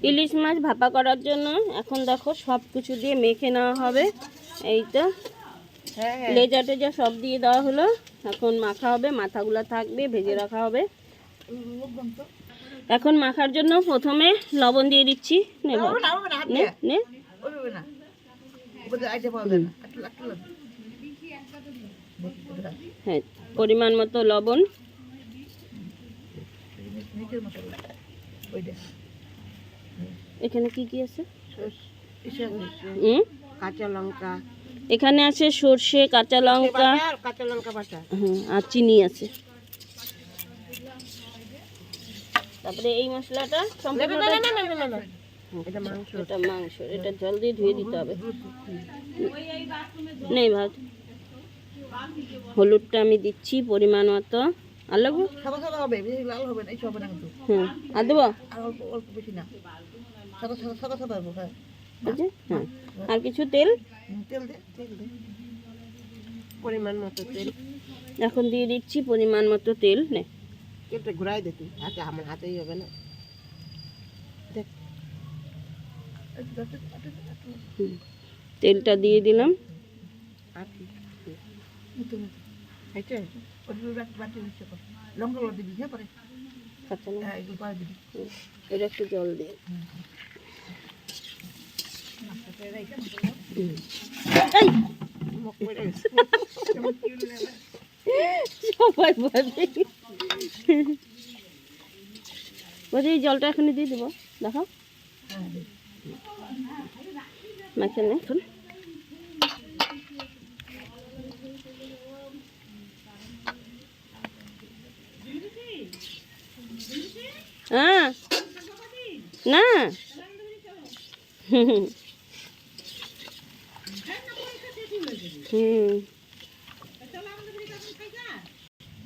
ইলিশ মাছ ভাপা করার জন্য এখন দেখো সব কিছু দিয়ে মেখে নেওয়া হবে। এই তো লেজা টেজা সব দিয়ে দেওয়া হলো, এখন মাখা হবে, মাথাগুলো থাকবে, ভেজে রাখা হবে। এখন মাখার জন্য প্রথমে লবণ দিয়ে দিচ্ছি। হ্যাঁ, পরিমাণ মতো লবণ। এখানে কি কি আছে? কাঁচা লঙ্কা, এখানে আছে সর্ষে, কাঁচা লঙ্কা, বাটা, আর চিনি আছে। তারপরে এই মশলাটা এটা মাংস, এটা জল দিয়ে ধুয়ে দিতে হবে। নেই ভাত। হলুদটা আমি দিচ্ছি পরিমাণ মতো। আর লাগবে? হ্যাঁ, আর দেবো? হ্যাঁ, আর কিছু তেল, পরিমাণ মতো তেল এখন দিয়ে দিচ্ছি পরিমাণ মতো তেল। নে তেলটা ঘুরাই দিতি, হাতে আমার হাতেই হবে না। তেলটা দিয়ে দিলাম। এটা একটু জল দিয়ে সবাই বলছি এই জলটা এখনই দিয়ে দেবো। দেখো মাখে নে এখন। হ্যাঁ না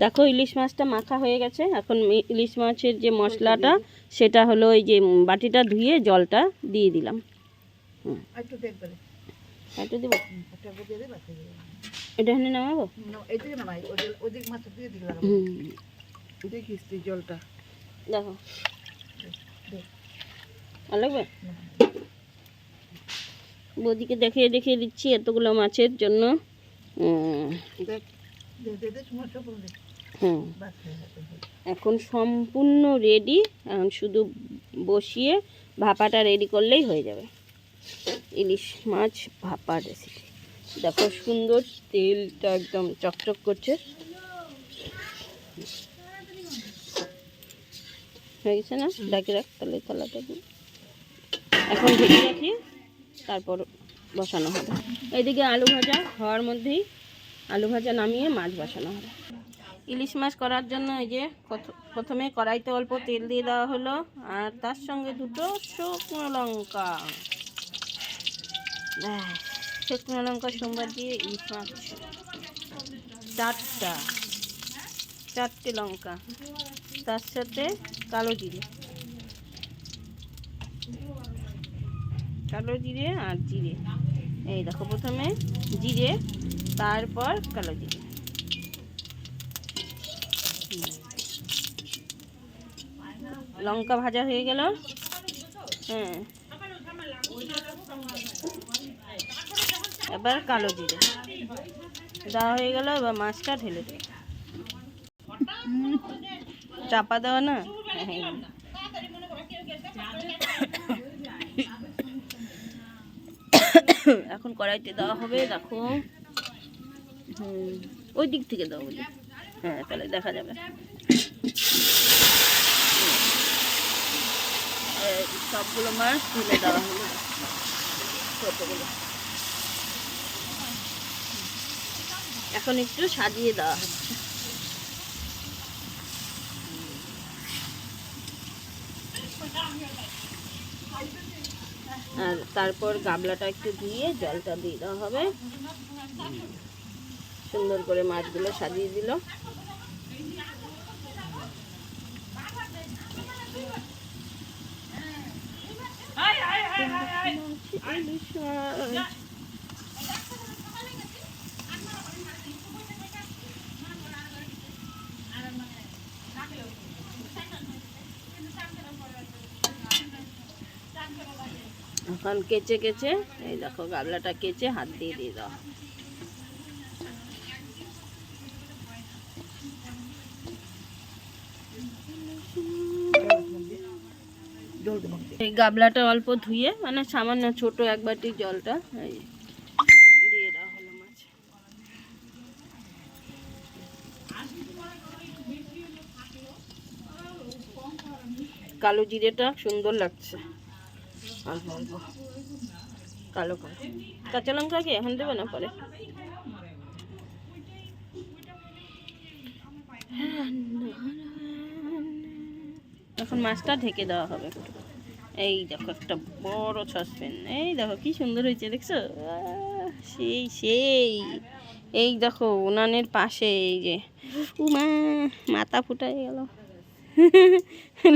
দেখো ইলিশ মাছটা মাখা হয়ে গেছে। এখন ইলিশ মাছের যে মশলাটা সেটা হলো ওই যে বাটিটা ধুয়ে জলটা দিয়ে দিলাম। একটু দেবো, এটা এখানে নামাবো। জলটা দেখো ভালো লাগবে। বৌদিকে দেখিয়ে দেখিয়ে দিচ্ছি এতগুলো মাছের জন্য। এখন সম্পূর্ণ রেডি। এখন শুধু বসিয়ে ভাপাটা রেডি করলেই হয়ে যাবে ইলিশ মাছ ভাপা রেসিপি। দেখো সুন্দর তেলটা একদম চকচক করছে। হয়ে গেছে না? ঢাকি রাখ তাহলে থালাটা দিই। এখন ঢেকে রাখি, তারপর বসানো হবে। এইদিকে আলু ভাজা হওয়ার মধ্যেই আলু ভাজা নামিয়ে মাছ বসানো হবে। ইলিশ মাছ করার জন্য এই যে প্রথমে কড়াইতে অল্প তেল দিয়ে দেওয়া হলো, আর তার সঙ্গে দুটো শুকনো লঙ্কা। শুকনো লঙ্কা সোমবার দিয়ে ইলিশ মাছ। চারটে লঙ্কা, তার সাথে কালো জিরে আর জিরে। এই দেখো প্রথমে জিরে, তারপর কালো জিরে। লঙ্কা ভাজা হয়ে গেল। হ্যাঁ, এবার কালো জিরে দেওয়া হয়ে গেল। এবার মাছটা ঢেলে দেব। চাপা দেওয়া না। এখন কড়াইতে দেওয়া হবে। দেখো ওই দিক থেকে দাও, ওই দিক। হ্যাঁ, তাহলে দেখা যাবে। সবগুলো মাছ তুলে দেওয়া হলো, ছোটগুলো। এখন একটু সাজিয়ে দেওয়া হচ্ছে। আর তারপর গামলাটা একটু ধুয়ে জলটা দিয়ে দেওয়া হবে। সুন্দর করে মাছগুলো সাজিয়ে দিল। এখন কেচে কেচে এই দেখো গাবলাটা কেচে হাত দিয়ে দিয়ে দাও। এই গাবলাটা অল্প ধুয়ে মানে সামান্য ছোট এক বাটি জলটা এই দিয়ে দেওয়া হলো মাছে। কালো জিরেটা সুন্দর লাগছে, অল্প অল্প কালো কালো। কাঁচা লঙ্কা কি এখন দেবে না পরে? এখন মাছটা ঢেকে দেওয়া হবে একটু। এই দেখো একটা বড় সসপ্যান, এই দেখো কি সুন্দর হয়েছে দেখছো, সেই সেই। এই দেখো উনানের পাশে এই যে উমা মাথা ফুটাই গেল,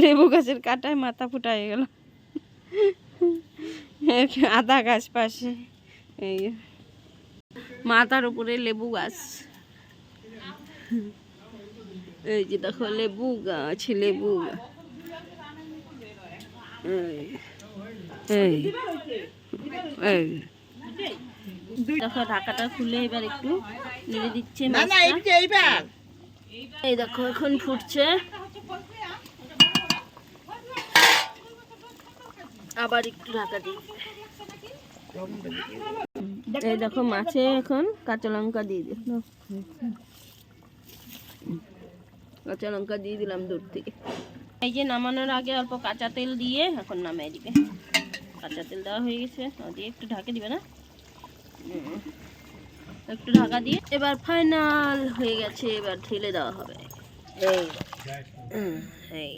লেবু গাছের কাটায় মাথা ফুটাই গেল, আদা গাছ পাশে, এই মাথার উপরে লেবু গাছ, এই যে দেখো লেবু গাছ, লেবু গাছ। দেখো ঢাকাটা খুলে এবার একটু নেড়ে দিচ্ছে মাছটা। এই দেখো এখন ফুটছে, আবার একটু ঢাকা দিই। এই দেখো মাছে এখন কাঁচা লঙ্কা দিয়ে দিই, কাঁচা লঙ্কা দিয়ে দিলাম দূর থেকে। এই যে নামানোর আগে অল্প কাঁচা তেল দিয়ে এখন নামিয়ে দিবে। কাঁচা তেল দেওয়া হয়ে গেছে, দিয়ে একটু ঢাকে দিবে না, একটু ঢাকা দিয়ে এবার ফাইনাল হয়ে গেছে, এবার ঢেলে দেওয়া হবে। এই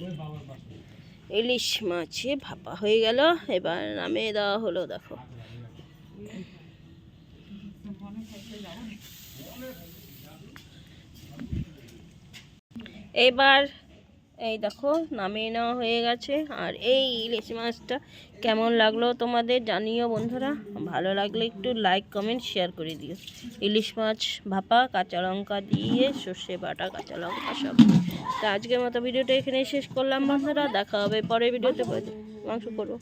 ইলিশ মাছে ভাপা হয়ে গেল, এবার নামিয়ে দেওয়া হলো। দেখো এবার এই দেখো নামিয়ে নেওয়া হয়ে গেছে। আর এই ইলিশ মাছটা কেমন লাগলো তোমাদের জানিও বন্ধুরা, ভালো লাগলে একটু লাইক কমেন্ট শেয়ার করে দিও। ইলিশ মাছ ভাপা কাঁচা লঙ্কা দিয়ে, সর্ষে বাটা, কাঁচা লঙ্কা সব। তো আজকের মতো ভিডিওটা এখানেই শেষ করলাম বন্ধুরা, দেখা হবে পরের ভিডিওতে। মাংস করবো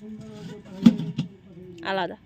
আলাদা।